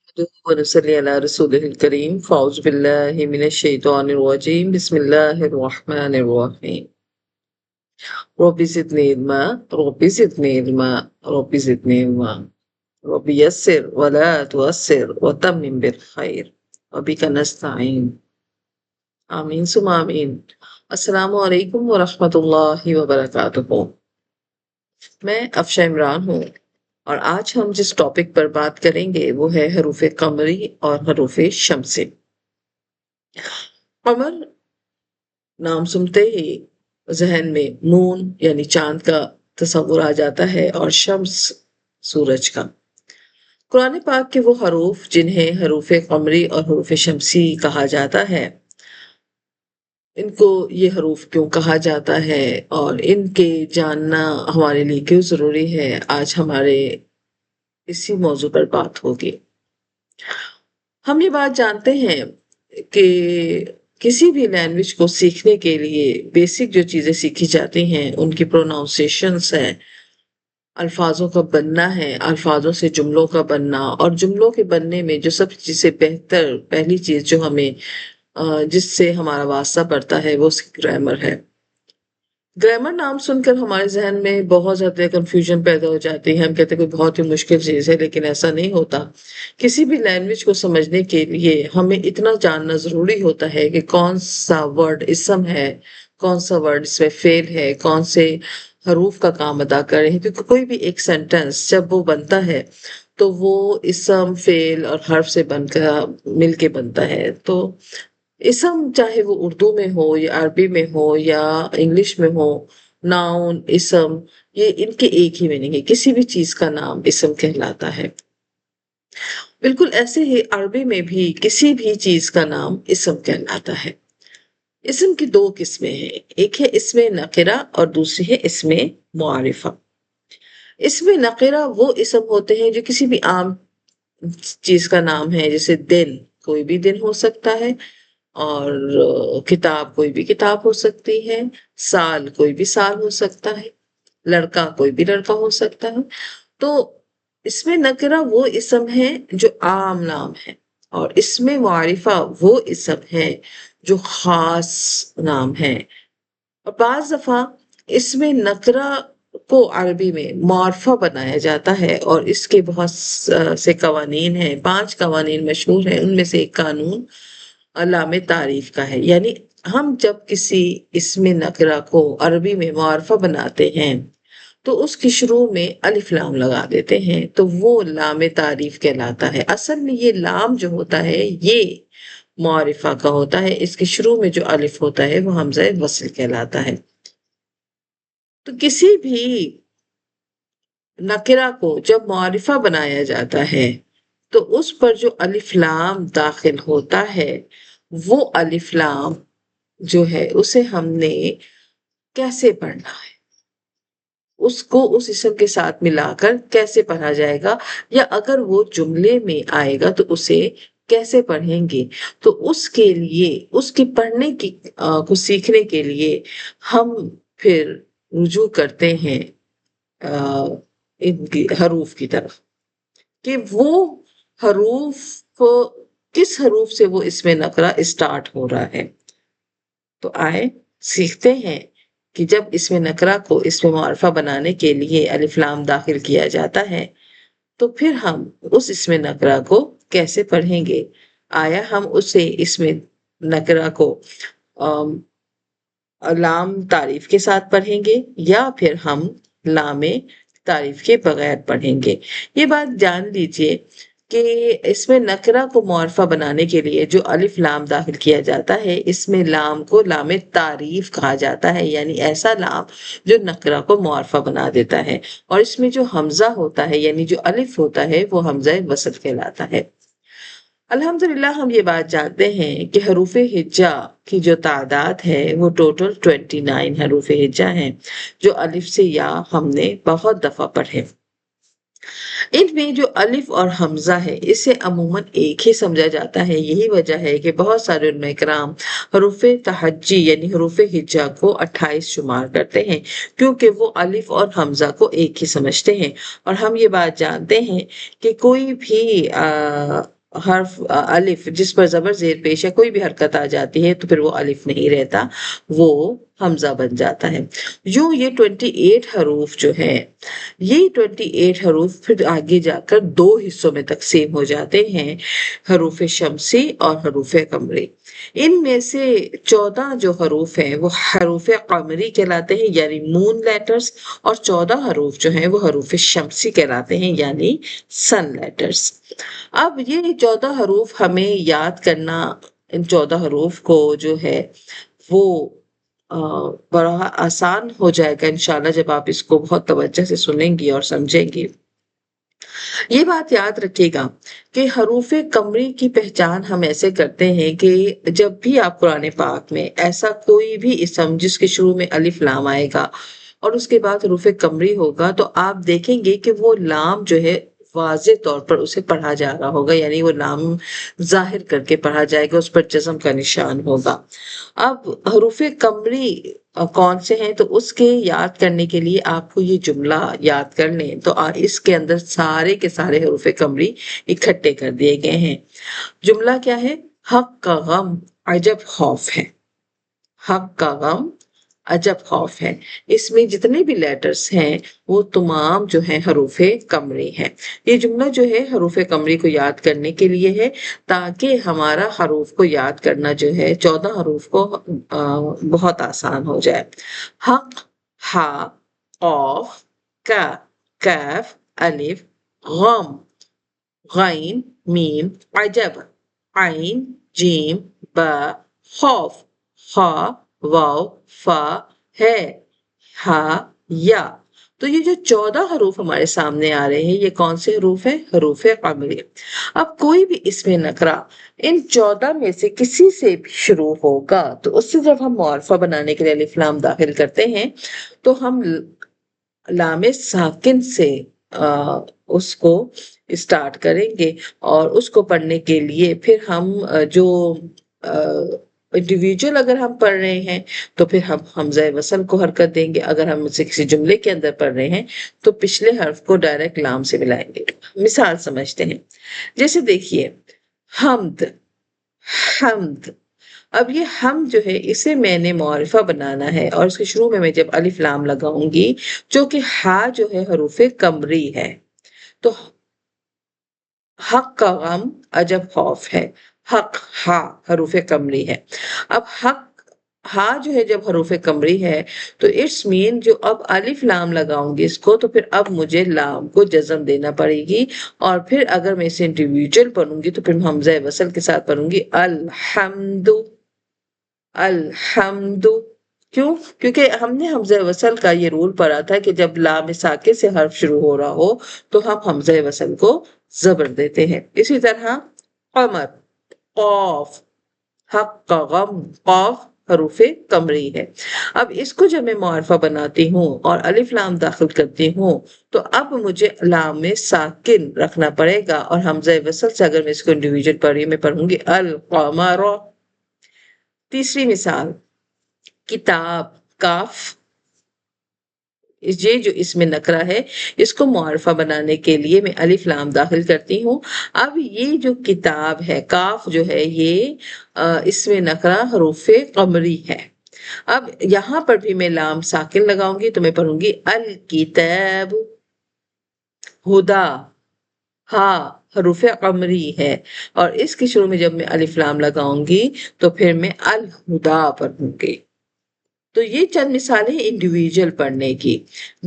نحمده ونصلي على رسوله الكريم فأعوذ بالله من الشيطان الرجيم بسم الله الرحمن الرحيم رب زدني علما رب زدني علما رب زدني علما رب يسر ولا تؤسر وتمم بالخير وبك نستعين آمین ثم آمین۔ السلام علیکم ورحمۃ اللہ وبرکاتہ۔ میں افشا عمران ہوں اور آج ہم جس ٹاپک پر بات کریں گے وہ ہے حروف قمری اور حروف شمسی۔ قمر نام سنتے ہی ذہن میں مون یعنی چاند کا تصور آ جاتا ہے اور شمس سورج کا۔ قرآن پاک کے وہ حروف جنہیں حروف قمری اور حروف شمسی کہا جاتا ہے، ان کو یہ حروف کیوں کہا جاتا ہے اور ان کے جاننا ہمارے لیے کیوں ضروری ہے، آج ہمارے اسی موضوع پر بات ہوگی۔ ہم یہ بات جانتے ہیں کہ کسی بھی لینگویج کو سیکھنے کے لیے بیسک جو چیزیں سیکھی جاتی ہیں ان کی پروناؤنسیشنس ہیں، الفاظوں کا بننا ہے، الفاظوں سے جملوں کا بننا، اور جملوں کے بننے میں جو سب چیزیں بہتر پہلی چیز جو ہمیں جس سے ہمارا واسطہ پڑتا ہے وہ اس کی گرامر ہے۔ گرامر نام سن کر ہمارے ذہن میں بہت زیادہ کنفیوژن پیدا ہو جاتی ہے، ہم کہتے ہیں کوئی بہت ہی مشکل چیز ہے، لیکن ایسا نہیں ہوتا۔ کسی بھی لینگویج کو سمجھنے کے لیے ہمیں اتنا جاننا ضروری ہوتا ہے کہ کون سا ورڈ اسم ہے، کون سا ورڈ اس میں فعل ہے، کون سے حروف کا کام ادا کر رہے ہیں، کیونکہ کوئی بھی ایک سینٹنس جب وہ بنتا ہے تو وہ اسم، فعل اور حرف سے بن کر مل کے بنتا ہے۔ تو اسم چاہے وہ اردو میں ہو یا عربی میں ہو یا انگلش میں ہو، ناؤن، اسم، یہ ان کے ایک ہی میننگ ہے، کسی بھی چیز کا نام اسم کہلاتا ہے۔ بالکل ایسے ہی عربی میں بھی کسی بھی چیز کا نام اسم کہلاتا ہے۔ اسم کی دو قسمیں ہیں، ایک ہے اسم نکرہ اور دوسری ہے اسم معرفہ۔ اسم نکرہ وہ اسم ہوتے ہیں جو کسی بھی عام چیز کا نام ہے، جیسے دن، کوئی بھی دن ہو سکتا ہے، اور کتاب، کوئی بھی کتاب ہو سکتی ہے، سال، کوئی بھی سال ہو سکتا ہے، لڑکا، کوئی بھی لڑکا ہو سکتا ہے۔ تو اس میں نکرہ وہ اسم ہے جو عام نام ہے، اور اس میں معرفہ وہ اسم ہے جو خاص نام ہے۔ اور بعض دفعہ اس میں نکرہ کو عربی میں معرفہ بنایا جاتا ہے، اور اس کے بہت سے قوانین ہیں، 5 قوانین مشہور ہیں، ان میں سے ایک قانون لام تعریف کا ہے۔ یعنی ہم جب کسی اسم نکرہ کو عربی میں معرفہ بناتے ہیں تو اس کی شروع میں الف لام لگا دیتے ہیں، تو وہ لام تعریف کہلاتا ہے۔ اصل میں یہ لام جو ہوتا ہے یہ معرفہ کا ہوتا ہے، اس کے شروع میں جو الف ہوتا ہے وہ حمزہ وصل کہلاتا ہے۔ تو کسی بھی نکرہ کو جب معرفہ بنایا جاتا ہے تو اس پر جو الف لام داخل ہوتا ہے وہ الف لام جو ہے اسے ہم نے کیسے پڑھنا ہے، اس کو اس اسم کے ساتھ ملا کر کیسے پڑھا جائے گا، یا اگر وہ جملے میں آئے گا تو اسے کیسے پڑھیں گے۔ تو اس کے لیے، اس کی پڑھنے کی کو سیکھنے کے لیے ہم پھر رجوع کرتے ہیں ان کی حروف کی طرف، کہ وہ حروف کس حروف سے وہ اسم نکرہ اسٹارٹ ہو رہا ہے۔ تو آئے سیکھتے ہیں کہ جب اسم نکرہ کو اسم معرفہ بنانے کے لیے الف لام داخل کیا جاتا ہے تو پھر ہم اس اسم نکرہ کو کیسے پڑھیں گے۔ آیا ہم اسے اسم نکرہ کو لام تعریف کے ساتھ پڑھیں گے یا پھر ہم لام تعریف کے بغیر پڑھیں گے۔ یہ بات جان لیجئے کہ اس میں نکرہ کو معرفہ بنانے کے لیے جو الف لام داخل کیا جاتا ہے، اس میں لام کو لام تعریف کہا جاتا ہے، یعنی ایسا لام جو نکرہ کو معرفہ بنا دیتا ہے، اور اس میں جو حمزہ ہوتا ہے یعنی جو الف ہوتا ہے وہ حمزہ وصل کہلاتا ہے۔ الحمدللہ ہم یہ بات جانتے ہیں کہ حروف ہجا کی جو تعداد ہے وہ ٹوٹل 29 حروف ہجا ہیں، جو الف سے یا ہم نے بہت دفعہ پڑھے۔ ان میں جو الف اور حمزہ ہے اسے عموماً ایک ہی سمجھا جاتا ہے، یہی وجہ ہے کہ بہت سارے علماء کرام حروف تہجی یعنی حروف ہجا کو 28 شمار کرتے ہیں، کیونکہ وہ الف اور حمزہ کو ایک ہی سمجھتے ہیں۔ اور ہم یہ بات جانتے ہیں کہ کوئی بھی حرف الف جس پر زبر زیر پیش یا کوئی بھی حرکت آ جاتی ہے تو پھر وہ الف نہیں رہتا، وہ حمزہ بن جاتا ہے۔ یوں یہ 28 حروف جو ہیں، یہ 28 حروف پھر آگے جا کر دو حصوں میں تقسیم ہو جاتے ہیں، حروف شمسی اور حروف قمری۔ ان میں سے 14 جو حروف ہیں وہ حروف قمری کہلاتے ہیں یعنی مون لیٹرز، اور 14 حروف جو ہیں وہ حروف شمسی کہلاتے ہیں یعنی سن لیٹرز۔ اب یہ 14 حروف ہمیں یاد کرنا، ان 14 حروف کو جو ہے وہ بڑا آسان ہو جائے گا انشاءاللہ جب آپ اس کو بہت توجہ سے سنیں گی اور سمجھیں گی۔ یہ بات یاد رکھیے گا کہ حروف قمری کی پہچان ہم ایسے کرتے ہیں کہ جب بھی آپ قرآن پاک میں ایسا کوئی بھی اسم جس کے شروع میں الف لام آئے گا اور اس کے بعد حروف قمری ہوگا تو آپ دیکھیں گے کہ وہ لام جو ہے واضح طور پر اسے پڑھا جا رہا ہوگا، یعنی وہ لام ظاہر کر کے پڑھا جائے گا، اس پر جزم کا نشان ہوگا۔ اب حروف قمری کون سے ہیں تو اس کے یاد کرنے کے لیے آپ کو یہ جملہ یاد کر لیں تو اس کے اندر سارے کے سارے حروف قمری اکٹھے کر دیے گئے ہیں۔ جملہ کیا ہے؟ حق کا غم عجب خوف ہے، حق کا غم عجب خوف ہے۔ اس میں جتنے بھی لیٹرز ہیں وہ تمام جو ہیں حروف قمری ہیں۔ یہ جملہ جو ہے حروف قمری کو یاد کرنے کے لیے ہے تاکہ ہمارا حروف کو یاد کرنا جو ہے 14 حروف کو بہت آسان ہو جائے۔ حق، ہا، قاف، کا، کاف، الف، غم، غین، میم، عجب، عین، جیم، با، خوف، خا، واو، فا، ہے، ہا، یا۔ تو یہ جو 14 حروف ہمارے سامنے آ رہے ہیں یہ کون سے حروف ہیں؟ حروف قمری۔ اب کوئی بھی اسم نکرہ ان 14 میں سے کسی سے بھی شروع ہوگا تو اس سے جب ہم معرفہ بنانے کے لیے الف لام داخل کرتے ہیں تو ہم لام ساکن سے اس کو اسٹارٹ کریں گے، اور اس کو پڑھنے کے لیے پھر ہم جو انڈیویجول اگر ہم پڑھ رہے ہیں تو پھر ہم حمزہ وصل کو حرکت دیں گے، اگر ہم اسے کسی جملے کے اندر پڑھ رہے ہیں تو پچھلے حرف کو ڈائریکٹ لام سے ملائیں گے۔ مثال سمجھتے ہیں، جیسے دیکھیے حمد، حمد۔ اب یہ ہم جو ہے اسے میں نے معرفہ بنانا ہے اور اس کے شروع میں جب الف لام لگاؤں گی جو کہ ہا جو ہے حروف قمری ہے تو حق کا غم عجب خوف ہے، حق ہا حروف قمری ہے۔ اب حق ہا جو ہے جب حروف قمری ہے تو اٹس مین جو اب الف لام لگاؤں گی اس کو تو پھر اب مجھے لام کو جزم دینا پڑے گی، اور پھر اگر میں اسے انڈیویجول پڑھوں گی تو پھر حمزہ وصل کے ساتھ پڑھوں گی الحمد، الحمد۔ کیوں؟ کیونکہ ہم نے حمزہ وصل کا یہ رول پڑھا تھا کہ جب لام ساکن سے حرف شروع ہو رہا ہو تو ہم حمزہ وصل کو زبر دیتے ہیں۔ اسی طرح قمر، قاف، حق کا غم، قاف حروف قمری ہے۔ اب اس کو جب میں معرفہ بناتی ہوں اور الف لام داخل کرتی ہوں تو اب مجھے لام میں ساکن رکھنا پڑے گا، اور حمزہ وصل سے اگر میں اس کو انڈیویجول پڑھ رہی ہوں میں پڑھوں گی القمر۔ تیسری مثال کتاب، کاف، یہ جو اسم نکرہ ہے اس کو معرفہ بنانے کے لیے میں الف لام داخل کرتی ہوں۔ اب یہ جو کتاب ہے کاف جو ہے یہ اسم نکرہ حروف قمری ہے۔ اب یہاں پر بھی میں لام ساکن لگاؤں گی تو میں پڑھوں گی الکتاب، ہدا، ہاں حروف قمری ہے، اور اس کے شروع میں جب میں الف لام لگاؤں گی تو پھر میں الہدا پڑھوں گی۔ تو یہ چند مثالیں انڈیویجول پڑھنے کی۔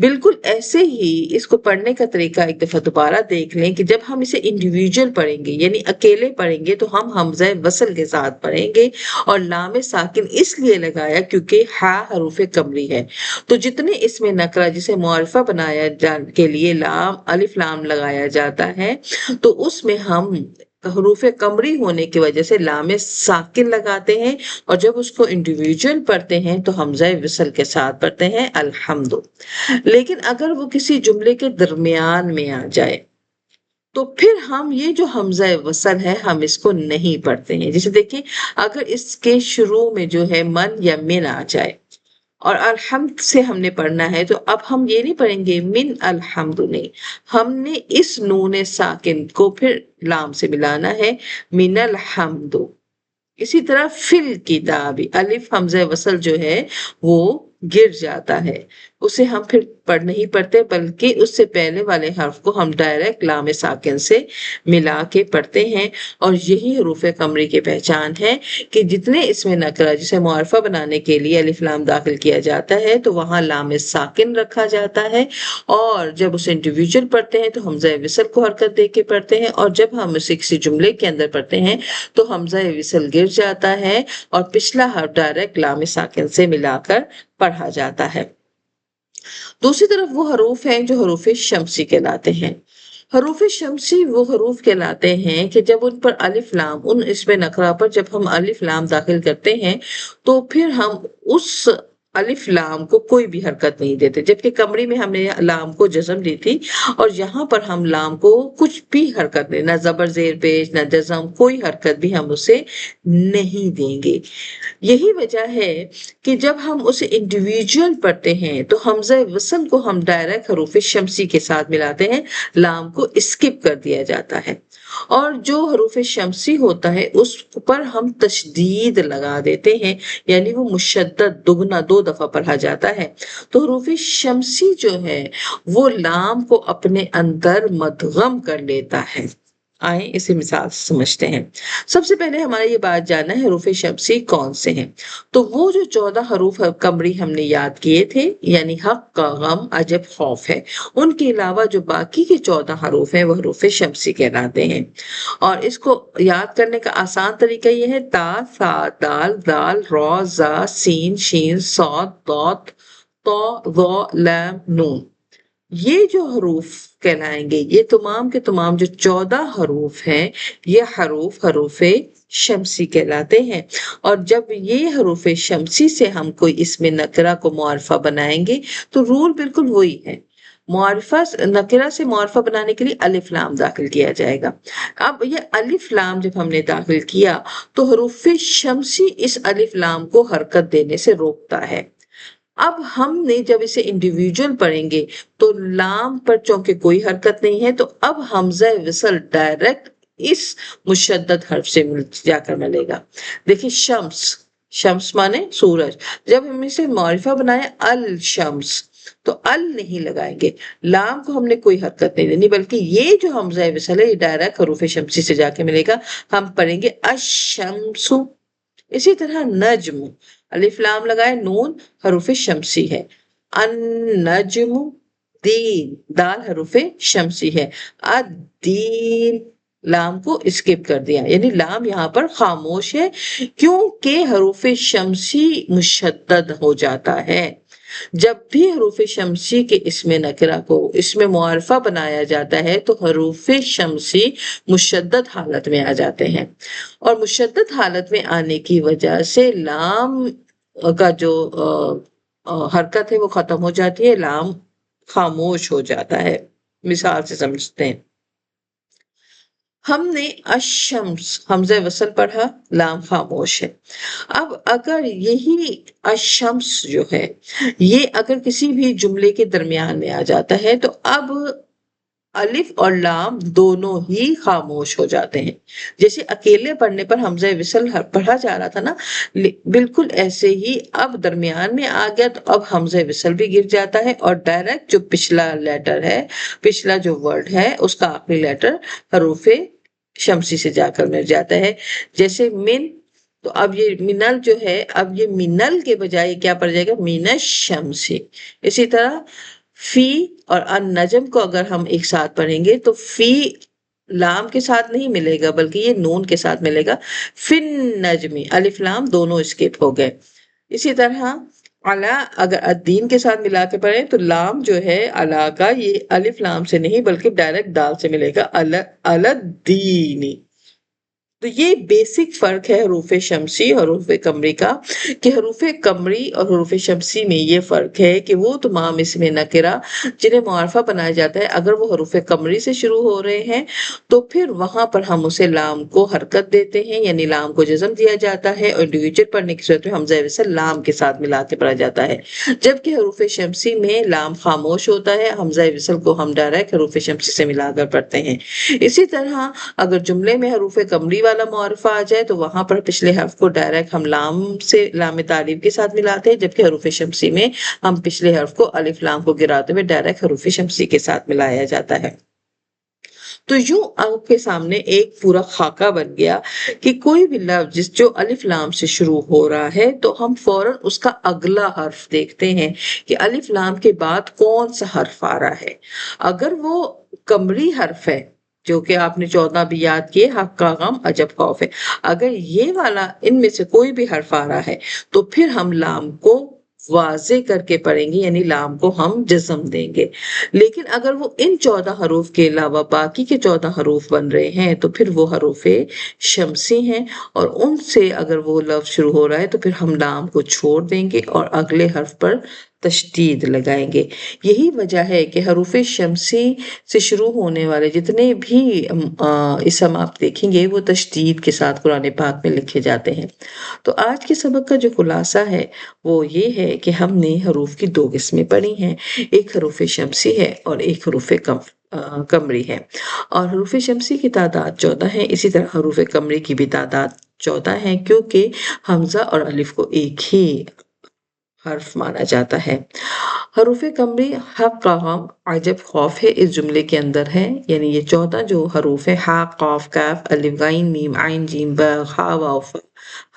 بالکل ایسے ہی اس کو پڑھنے کا طریقہ ایک دفعہ دوبارہ دیکھ لیں کہ جب ہم اسے انڈیویجول پڑھیں گے یعنی اکیلے پڑھیں گے تو ہم حمزہ وصل کے ساتھ پڑھیں گے، اور لام ساکن اس لیے لگایا کیونکہ ہا حروف قمری ہے۔ تو جتنے اسم نکرہ جسے معرفہ بنایا جانے کے لیے الف لام لگایا جاتا ہے تو اس میں ہم حروف قمری ہونے کی وجہ سے لام ساکن لگاتے ہیں، اور جب اس کو انڈیویجول پڑھتے ہیں تو حمزہ وصل کے ساتھ پڑھتے ہیں الحمد۔ لیکن اگر وہ کسی جملے کے درمیان میں آ جائے تو پھر ہم یہ جو حمزہ وصل ہے ہم اس کو نہیں پڑھتے ہیں۔ جیسے دیکھیں اگر اس کے شروع میں جو ہے من یا من آ جائے اور الحمد سے ہم نے پڑھنا ہے تو اب ہم یہ نہیں پڑھیں گے من الحمد، نہیں، ہم نے اس نون ساکن کو پھر لام سے ملانا ہے، من الحمد۔ اسی طرح فل کتابی، الف حمزہ وصل جو ہے وہ گر جاتا ہے، اسے ہم پھر پڑھ نہیں پڑھتے بلکہ اس سے پہلے والے حرف کو ہم ڈائریکٹ لام ساکن سے ملا کے پڑھتے ہیں، اور یہی حروف قمری کی پہچان ہے کہ جتنے اسم نکرہ جسے معرفہ بنانے کے لیے الف لام داخل کیا جاتا ہے تو وہاں لام ساکن رکھا جاتا ہے، اور جب اسے انڈیویجول پڑھتے ہیں تو حمزہ وصل کو حرکت دے کے پڑھتے ہیں، اور جب ہم اسے کسی جملے کے اندر پڑھتے ہیں تو حمزہ وصل گر جاتا ہے اور پچھلا حرف ڈائریکٹ لام ساکن سے ملا کر پڑھا جاتا ہے۔ دوسری طرف وہ حروف ہیں جو حروف شمسی کہلاتے ہیں۔ حروف شمسی وہ حروف کہلاتے ہیں کہ جب ان پر الف لام، ان اسم نکرہ پر جب ہم الف لام داخل کرتے ہیں تو پھر ہم اس الف لام کو کوئی بھی حرکت نہیں دیتے، جبکہ قمری میں ہم نے لام کو جزم دی تھی، اور یہاں پر ہم لام کو کچھ بھی حرکت نہیں، نہ زبر زیر پیش، نہ جزم، کوئی حرکت بھی ہم اسے نہیں دیں گے۔ یہی وجہ ہے کہ جب ہم اسے انڈیویجول پڑھتے ہیں تو حمزہ وصل کو ہم ڈائریکٹ حروف شمسی کے ساتھ ملاتے ہیں، لام کو اسکپ کر دیا جاتا ہے، اور جو حروف شمسی ہوتا ہے اس پر ہم تشدید لگا دیتے ہیں، یعنی وہ مشدد دگنا 2 دفعہ پڑھا جاتا ہے۔ تو حروف شمسی جو ہے وہ لام کو اپنے اندر مدغم کر لیتا ہے۔ آئیں اسی مثال سے سمجھتے ہیں۔ سب سے پہلے ہمارا یہ بات جاننا ہے حروف شمسی کون سے ہیں، تو وہ جو 14 حروف قمری ہم نے یاد کیے تھے، یعنی حق کا غم عجب خوف ہے، ان کے علاوہ جو باقی کے 14 حروف ہیں وہ حروف شمسی کہلاتے ہیں، اور اس کو یاد کرنے کا آسان طریقہ یہ ہے تا، ثا، دال، دال، را، زا، سین، شین، صاد، ضاد، طا، ظا، لام، نون۔ یہ جو حروف کہلائیں گے، یہ تمام کے تمام جو 14 حروف ہیں یہ حروف شمسی کہلاتے ہیں، اور جب یہ حروف شمسی سے ہم کوئی اسم نکرہ کو معرفہ بنائیں گے تو رول بالکل وہی ہے، معرفہ نکرہ سے معرفہ بنانے کے لیے الف لام داخل کیا جائے گا۔ اب یہ الف لام جب ہم نے داخل کیا تو حروف شمسی اس الف لام کو حرکت دینے سے روکتا ہے۔ اب ہم نے جب اسے انڈیویجول پڑھیں گے تو لام پر چونکہ کوئی حرکت نہیں ہے تو اب حمزہ وصل ڈائریکٹ اس مشدد حرف سے جا کر ملے گا۔ دیکھیں شمس مانے سورج، جب ہم اسے معرفہ بنائے الشمس تو ال نہیں لگائیں گے، لام کو ہم نے کوئی حرکت نہیں دینی، بلکہ یہ جو حمزہ وصل ہے یہ ڈائریکٹ حروف شمسی سے جا کے ملے گا، ہم پڑھیں گے الشمس۔ اسی طرح نجم، الف لام لگائے، نون حروف شمسی ہے، النجم، دین، دال حروف شمسی ہے، الدین، لام کو اسکپ کر دیا، یعنی لام یہاں پر خاموش ہے کیونکہ حروف شمسی مشدد ہو جاتا ہے۔ جب بھی حروف شمسی کے اسم نکرہ کو اسم معرفہ بنایا جاتا ہے تو حروف شمسی مشدد حالت میں آ جاتے ہیں، اور مشدد حالت میں آنے کی وجہ سے لام کا جو حرکت ہے وہ ختم ہو جاتی ہے، لام خاموش ہو جاتا ہے۔ مثال سے سمجھتے ہیں، ہم نے الشمس حمزہ وصل پڑھا، لام خاموش ہے۔ اب اگر یہی الشمس جو ہے یہ اگر کسی بھی جملے کے درمیان میں آ جاتا ہے تو اب الف اور لام دونوں ہی خاموش ہو جاتے ہیں، جیسے اکیلے پڑھنے پر حمزہ وصل پڑھا جا رہا تھا نا، بالکل ایسے ہی اب درمیان میں آ گیا تو اب حمزہ وصل بھی گر جاتا ہے، اور ڈائریکٹ جو پچھلا لیٹر ہے، پچھلا جو ورڈ ہے اس کا آخری لیٹر حروف شمسی سے جا کر مل جاتا ہے، جیسے من، تو اب یہ منل جو ہے اب یہ منل کے بجائے کیا پڑ جائے گا، من الشمسی۔ اسی طرح فی اور النجم کو اگر ہم ایک ساتھ پڑھیں گے تو فی لام کے ساتھ نہیں ملے گا بلکہ یہ نون کے ساتھ ملے گا، فن نجمی، الف لام دونوں اسکپ ہو گئے۔ اسی طرح علا اگر الدین کے ساتھ ملا کے پڑھیں تو لام جو ہے علا کا یہ الف لام سے نہیں بلکہ ڈائریکٹ دال سے ملے گا، الدینی۔ تو یہ بیسک فرق ہے حروف شمسی اور حروف قمری کا، کہ حروف قمری اور حروف شمسی میں یہ فرق ہے کہ وہ تمام اسم نکرہ جنہیں معرفہ بنایا جاتا ہے، اگر وہ حروف قمری سے شروع ہو رہے ہیں تو پھر وہاں پر ہم اسے لام کو حرکت دیتے ہیں، یعنی لام کو جزم دیا جاتا ہے، اور انڈیویجول پڑھنے کی صورت میں حمزہ وصل لام کے ساتھ ملا کے پڑھا جاتا ہے، جبکہ حروف شمسی میں لام خاموش ہوتا ہے، حمزہ وصل کو ہم ڈائریکٹ حروف شمسی سے ملا کر پڑھتے ہیں۔ اسی طرح اگر جملے میں حروف قمری والا معرفہ آ جائے تو وہاں پر پچھلے حرف کو ڈائریکٹ ہم لام تعریف کے ساتھ ملاتے ہیں، جبکہ حروف شمسی میں ہم پچھلے حرف کو الف لام کو گراتے ہوئے ڈائریکٹ حروف شمسی کے ساتھ ملایا جاتا ہے۔ تو یوں آپ کے سامنے ایک پورا خاکہ بن گیا کہ کوئی بھی لفظ جو الف لام سے شروع ہو رہا ہے تو ہم فوراً اس کا اگلا حرف دیکھتے ہیں کہ الف لام کے بعد کون سا حرف آ رہا ہے۔ اگر وہ قمری حرف ہے، جو کہ آپ نے 14 بھی یاد کیے، حق کا غم عجب خوف ہے، اگر یہ والا ان میں سے کوئی بھی حرف آ رہا ہے تو پھر ہم لام کو واضح کر کے پڑھیں گے، یعنی لام کو ہم جزم دیں گے۔ لیکن اگر وہ ان 14 حروف کے علاوہ باقی کے 14 حروف بن رہے ہیں تو پھر وہ حروف شمسی ہیں، اور ان سے اگر وہ لفظ شروع ہو رہا ہے تو پھر ہم لام کو چھوڑ دیں گے اور اگلے حرف پر تشدید لگائیں گے۔ یہی وجہ ہے کہ حروف شمسی سے شروع ہونے والے جتنے بھی اسم آپ دیکھیں گے وہ تشدید کے ساتھ قرآن پاک میں لکھے جاتے ہیں۔ تو آج کے سبق کا جو خلاصہ ہے وہ یہ ہے کہ ہم نے حروف کی 2 قسمیں پڑھی ہیں، ایک حروف شمسی ہے اور ایک حروف قمری ہے، اور حروف شمسی کی تعداد 14 ہے، اسی طرح حروف قمری کی بھی تعداد 14 ہے، کیونکہ حمزہ اور الف کو ایک ہی حرف مانا جاتا ہے۔ حروف قمری حق کا غم عجب خوف ہے اس جملے کے اندر ہے، یعنی یہ 14 جو حروف ہیں، حا قاف کاف الف غین میم عین جیم با ہا واو فا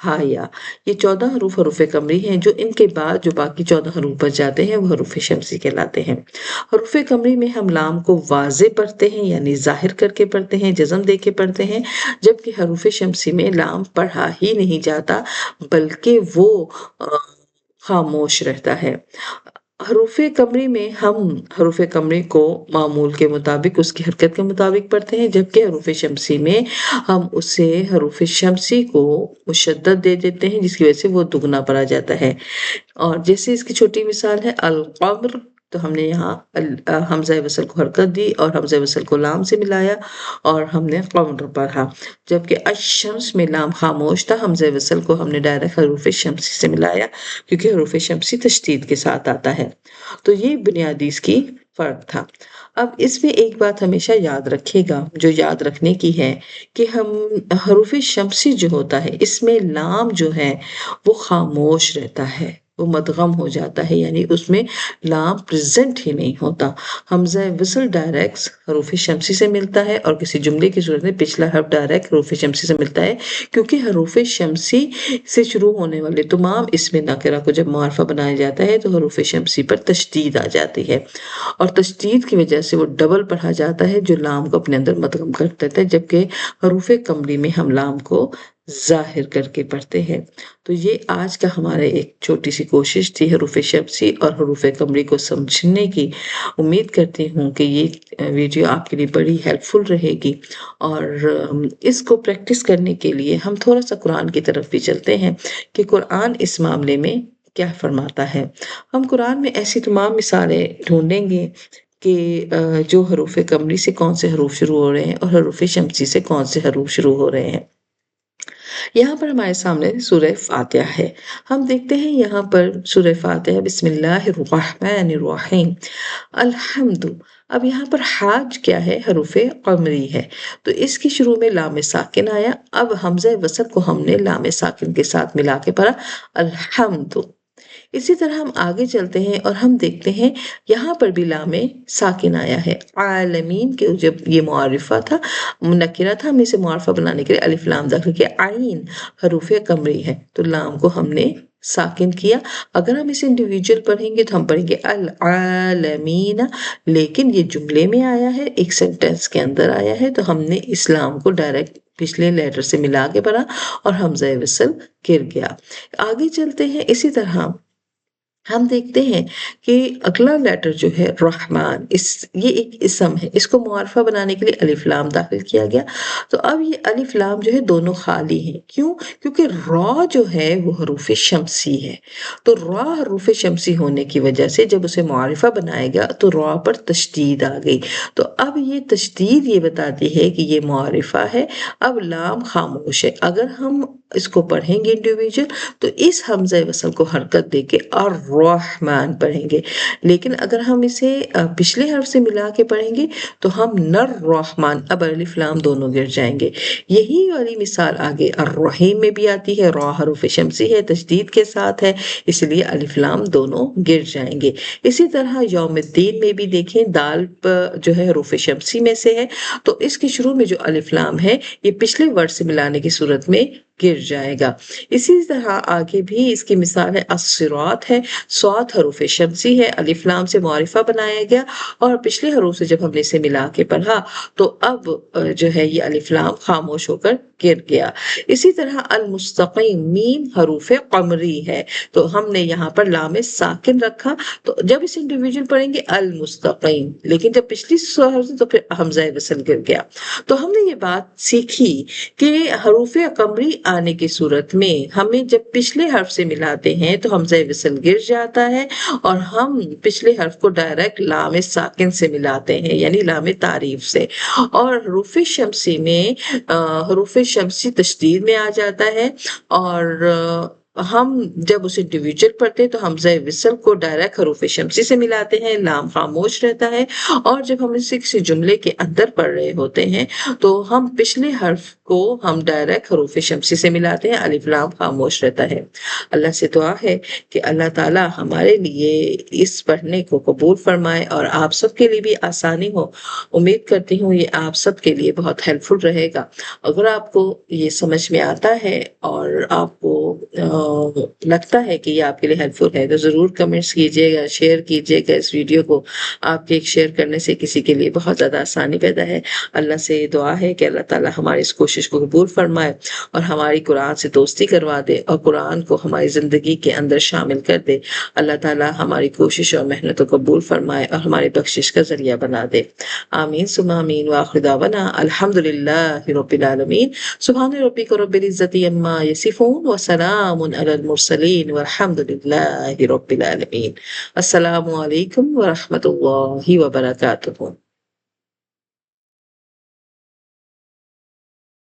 ہا یا، یہ 14 حروف قمری ہیں، جو ان کے بعد جو باقی 14 حروف بچ جاتے ہیں وہ حروف شمسی کہلاتے ہیں۔ حروف قمری میں ہم لام کو واضح پڑھتے ہیں، یعنی ظاہر کر کے پڑھتے ہیں، جزم دے کے پڑھتے ہیں، جبکہ حروف شمسی میں لام پڑھا ہی نہیں جاتا بلکہ وہ خاموش رہتا ہے۔ حروف قمری میں ہم حروف قمری کو معمول کے مطابق اس کی حرکت کے مطابق پڑھتے ہیں، جبکہ حروف شمسی میں ہم اسے حروف شمسی کو مشدد دے دیتے ہیں، جس کی وجہ سے وہ دگنا پڑھا جاتا ہے۔ اور جیسے اس کی چھوٹی مثال ہے القمر، تو ہم نے یہاں حمزہ وصل کو حرکت دی اور حمزہ وصل کو لام سے ملایا اور ہم نے قمر پڑھا، جبکہ الشمس میں لام خاموش تھا، حمزہ وصل کو ہم نے ڈائریکٹ حروف شمسی سے ملایا کیونکہ حروف شمسی تشدید کے ساتھ آتا ہے۔ تو یہ بنیادی اس کی فرق تھا۔ اب اس میں ایک بات ہمیشہ یاد رکھے گا، جو یاد رکھنے کی ہے، کہ ہم حروف شمسی جو ہوتا ہے اس میں لام جو ہے وہ خاموش رہتا ہے، وہ مدغم ہو جاتا ہے، یعنی اس میں لام پریزنٹ ہی نہیں ہوتا۔ حمزہ وصل ڈائریکٹ حروف شمسی سے ملتا ہے، اور کسی جملے کی صورت میں پچھلا حرف ڈائریکٹ حروف شمسی سے ملتا ہے، کیونکہ حروف شمسی سے شروع ہونے والے تمام اسم نکرہ کو جب معرفہ بنایا جاتا ہے تو حروف شمسی پر تشدید آ جاتی ہے، اور تشدید کی وجہ سے وہ ڈبل پڑھا جاتا ہے جو لام کو اپنے اندر مدغم کر دیتا ہے، جبکہ حروف قمری میں ہم لام کو ظاہر کر کے پڑھتے ہیں۔ تو یہ آج کا ہمارے ایک چھوٹی سی کوشش تھی حروف شمسی اور حروف قمری کو سمجھنے کی۔ امید کرتی ہوں کہ یہ ویڈیو آپ کے لیے بڑی ہیلپ فل رہے گی، اور اس کو پریکٹس کرنے کے لیے ہم تھوڑا سا قرآن کی طرف بھی چلتے ہیں کہ قرآن اس معاملے میں کیا فرماتا ہے۔ ہم قرآن میں ایسی تمام مثالیں ڈھونڈیں گے کہ جو حروف قمری سے کون سے حروف شروع ہو رہے ہیں اور حروف شمسی سے کون سے حروف شروع ہو رہے ہیں۔ یہاں پر ہمارے سامنے سورہ فاتحہ ہے، ہم دیکھتے ہیں یہاں پر سورہ فاتحہ بسم اللہ الرحمن الرحیم الحمد۔ اب یہاں پر حاج کیا ہے؟ حروف قمری ہے، تو اس کی شروع میں لام ساکن آیا، اب حمزہ وصل کو ہم نے لام ساکن کے ساتھ ملا کے پڑھا الحمد۔ اسی طرح ہم آگے چلتے ہیں اور ہم دیکھتے ہیں یہاں پر بھی لام ساکن آیا ہے، عالمین کے جب یہ معرفہ تھا، نکرہ تھا، ہم اسے معرفہ بنانے کے لیے الف لام داخل کیا، عین حروف قمری ہے تو لام کو ہم نے ساکن کیا۔ اگر ہم اسے انڈیویجول پڑھیں گے تو ہم پڑھیں گے العالمین، لیکن یہ جملے میں آیا ہے، ایک سینٹنس کے اندر آیا ہے، تو ہم نے اس لام کو ڈائریکٹ پچھلے لیٹر سے ملا کے پڑھا اور حمزہ وصل گر گیا۔ آگے چلتے ہیں، اسی طرح ہم دیکھتے ہیں کہ اگلا لیٹر جو ہے رحمان، یہ ایک اسم ہے، اس کو معرفہ بنانے کے لیے الف لام داخل کیا گیا۔ تو اب یہ الف لام جو ہے دونوں خالی ہیں، کیوں؟ کیونکہ را جو ہے وہ حروف شمسی ہے، تو را حروف شمسی ہونے کی وجہ سے جب اسے معرفہ بنایا گیا تو را پر تشدید آ گئی، تو اب یہ تشدید یہ بتاتی ہے کہ یہ معرفہ ہے۔ اب لام خاموش ہے، اگر ہم اس کو پڑھیں گے انڈیویجول تو اس حمزہ وصل کو حرکت دے کے الرحمن پڑھیں گے، لیکن اگر ہم اسے پچھلے حرف سے ملا کے پڑھیں گے تو ہم نر رحمان، اب الف لام دونوں گر جائیں گے۔ یہی والی مثال آگے الرحیم میں بھی آتی ہے، را حروف شمسی ہے، تشدید کے ساتھ ہے، اس لیے الف لام دونوں گر جائیں گے۔ اسی طرح یوم الدین میں بھی دیکھیں، دال جو ہے حروف شمسی میں سے ہے، تو اس کے شروع میں جو الف لام ہے یہ پچھلے ورڈ سے ملانے کی صورت میں گر جائے گا۔ اسی طرح آگے بھی اس کی مثال ہے الصراط ہے، صاد حروف شمسی ہے، الف لام سے معرفہ بنایا گیا اور پچھلے حروف سے جب ہم نے اسے ملا کے پڑھا تو اب جو ہے یہ الف لام خاموش ہو کر گر گیا۔ اسی طرح المستقیم، میم حروف قمری ہے، تو ہم نے یہاں پر لام ساکن رکھا، تو جب اسے انڈیویجول پڑھیں گے المستقیم، لیکن جب پچھلی حرف سے تو پھر حمزہ وصل گر گیا۔ تو ہم نے یہ بات سیکھی کہ حروف قمری آنے کی صورت میں ہمیں جب پچھلے حرف سے ملاتے ہیں تو حمزہ وصل گر جاتا ہے اور ہم پچھلے حرف کو ڈائریکٹ لام ساکن سے ملاتے ہیں، یعنی لام تعریف سے، اور حروف شمسی میں حروف شمسی تشدید میں آ جاتا ہے، اور ہم جب اسے انڈیویجول پڑھتے ہیں تو حمزہ وصل کو ڈائریکٹ حروف شمسی سے ملاتے ہیں، لام خاموش رہتا ہے، اور جب ہم اسے کسی جملے کے اندر پڑھ رہے ہوتے ہیں تو ہم پچھلے حرف کو ہم ڈائریکٹ حروف شمسی سے ملاتے ہیں، الف لام خاموش رہتا ہے۔ اللہ سے دعا ہے کہ اللہ تعالی ہمارے لیے اس پڑھنے کو قبول فرمائے اور آپ سب کے لیے بھی آسانی ہو۔ امید کرتی ہوں یہ آپ سب کے لیے بہت ہیلپ فل رہے گا۔ اگر آپ کو یہ سمجھ میں آتا ہے اور آپ کو لگتا ہے کہ یہ آپ کے لیے ہیلپ فل ہے تو ضرور کمنٹس کیجیے گا، شیئر کیجیے گا اس ویڈیو کو۔ آپ کے ایک شیئر کرنے سے کسی کے لیے بہت زیادہ آسانی پیدا ہے۔ اللہ سے دعا ہے کہ اللہ تعالی ہماری اس کوشش کو قبول فرمائے اور ہماری قرآن سے دوستی کروا دے اور قرآن کو ہماری زندگی کے اندر شامل کر دے۔ اللہ تعالی ہماری کوشش اور محنت کو قبول فرمائے اور ہماری بخشش کا ذریعہ بنا دے۔ آمین ثم آمین، وآخر دعوانا الحمدللہ رب العالمین۔ سبحان ربک رب العزت عما یصفون وسلام علی المرسلین والحمد للہ رب العالمین۔ السلام علیکم ورحمۃ اللہ وبرکاتہ۔